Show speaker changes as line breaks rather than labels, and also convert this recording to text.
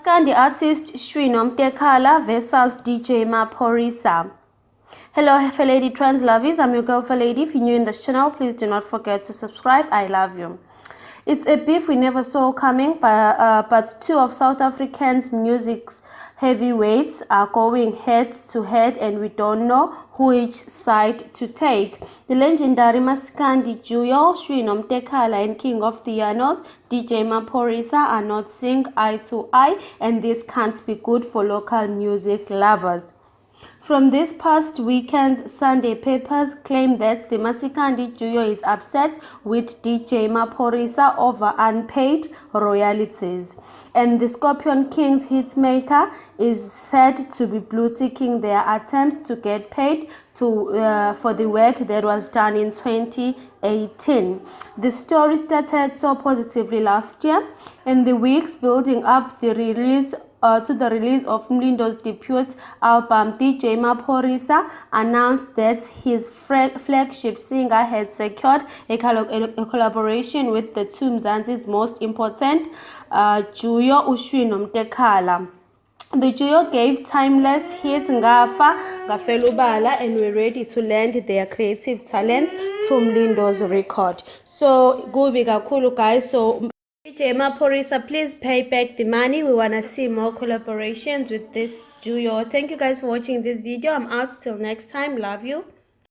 Maskandi artist Shwino Mtekhala versus DJ Maphorisa. Hello Lady Trans Lovies, I'm your girl Lady. If you're new in this channel, please do not forget to subscribe. I love you. It's a beef we never saw coming, but two of South African's music's heavyweights are going head to head, and we don't know which side to take. The legendary Maskandi duo Shwino Mtekhala and King of the Yanos DJ Maphorisa are not seeing eye to eye, and this can't be good for local music lovers. From this past weekend, Sunday papers claim that the Masikandi duo is upset with DJ Maphorisa over unpaid royalties, and the Scorpion Kings hitmaker is said to be blue-ticking their attempts to get paid for the work that was done in 2018. The story started so positively last year. In the weeks building up to the release of Mlindo's debut album, DJ Maphorisa announced that his flagship singer had secured a collaboration with the two Mzansi's most important duo, Shwino Mtekhala. The duo gave timeless hits Ngafa, Ngafelubala, and were ready to lend their creative talents to Mlindo's record. So, Gubi Gakulu, guys. So, DJ Maphorisa, please pay back the money. We want to see more collaborations with this duo. Thank you guys for watching this video. I'm out till next time. Love you.